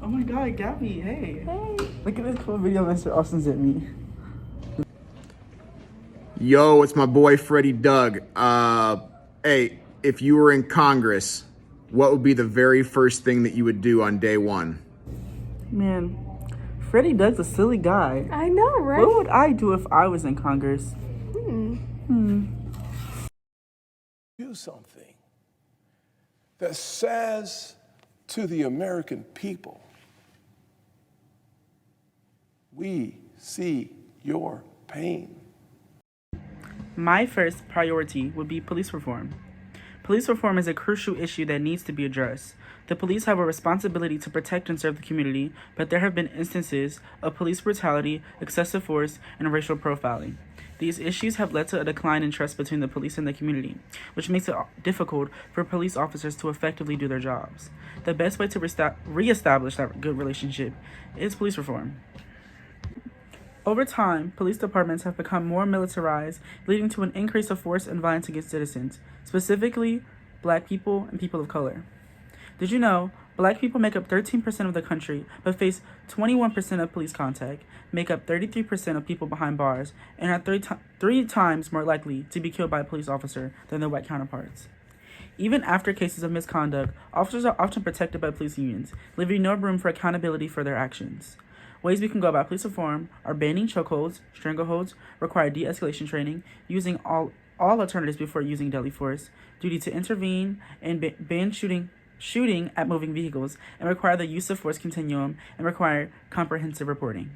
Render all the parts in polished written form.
Oh my god, Gabby, hey. Hey. Look at this cool video Mr. Austin sent me. Yo, it's my boy Freddie Doug. Hey, if you were in Congress, what would be the very first thing that you would do on day one? Man, Freddie Doug's a silly guy. I know, right? What would I do if I was in Congress? Do something that says to the American people, we see your pain. My first priority would be police reform. Police reform is a crucial issue that needs to be addressed. The police have a responsibility to protect and serve the community, but there have been instances of police brutality, excessive force, and racial profiling. These issues have led to a decline in trust between the police and the community, which makes it difficult for police officers to effectively do their jobs. The best way to reestablish that good relationship is police reform. Over time, police departments have become more militarized, leading to an increase of force and violence against citizens, specifically Black people and people of color. Did you know Black people make up 13% of the country, but face 21% of police contact, make up 33% of people behind bars, and are three times more likely to be killed by a police officer than their white counterparts? Even after cases of misconduct, officers are often protected by police unions, leaving no room for accountability for their actions. Ways we can go about police reform are banning chokeholds, strangleholds, require de-escalation training, using all alternatives before using deadly force, duty to intervene, and ban shooting at moving vehicles, and require the use of force continuum, and require comprehensive reporting.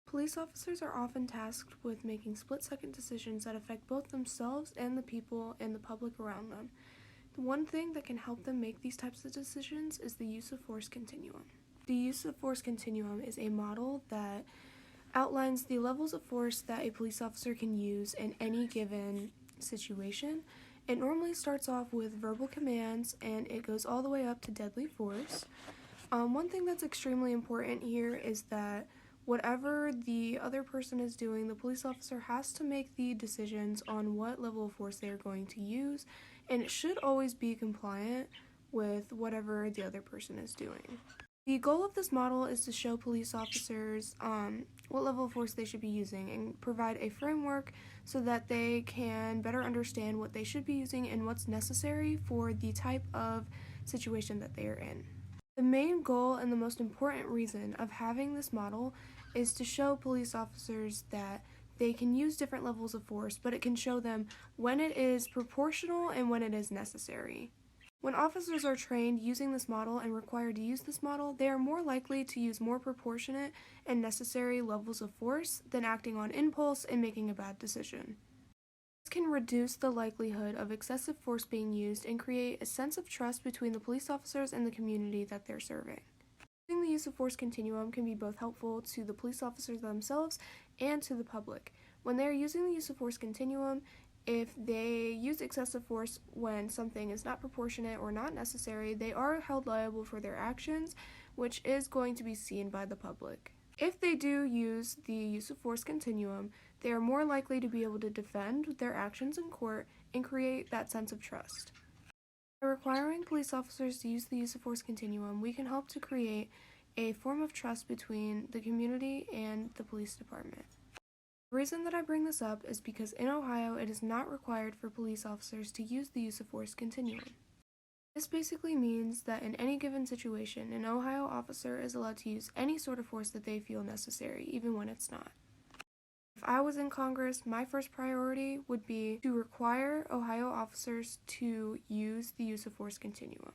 Police officers are often tasked with making split-second decisions that affect both themselves and the people and the public around them. The one thing that can help them make these types of decisions is the use of force continuum. The use of force continuum is a model that outlines the levels of force that a police officer can use in any given situation. It normally starts off with verbal commands and it goes all the way up to deadly force. One thing that's extremely important here is that whatever the other person is doing, the police officer has to make the decisions on what level of force they are going to use, and it should always be compliant with whatever the other person is doing. The goal of this model is to show police officers what level of force they should be using and provide a framework so that they can better understand what they should be using and what's necessary for the type of situation that they are in. The main goal and the most important reason of having this model is to show police officers that they can use different levels of force, but it can show them when it is proportional and when it is necessary. When officers are trained using this model and required to use this model, they are more likely to use more proportionate and necessary levels of force than acting on impulse and making a bad decision. This can reduce the likelihood of excessive force being used and create a sense of trust between the police officers and the community that they're serving. Using the use of force continuum can be both helpful to the police officers themselves and to the public. When they are using the use of force continuum, if they use excessive force when something is not proportionate or not necessary, they are held liable for their actions, which is going to be seen by the public. If they do use the use of force continuum, they are more likely to be able to defend their actions in court and create that sense of trust. By requiring police officers to use the use of force continuum, we can help to create a form of trust between the community and the police department. The reason that I bring this up is because in Ohio it is not required for police officers to use the use of force continuum. This basically means that in any given situation, an Ohio officer is allowed to use any sort of force that they feel necessary, even when it's not. If I was in Congress, my first priority would be to require Ohio officers to use the use of force continuum.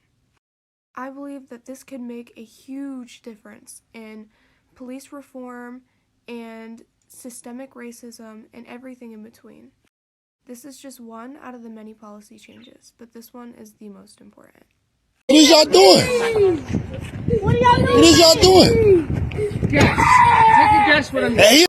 I believe that this could make a huge difference in police reform and systemic racism and everything in between. This is just one out of the many policy changes, but this one is the most important. What is y'all doing? What is y'all doing? Guess. Take a guess what I'm doing. Hey,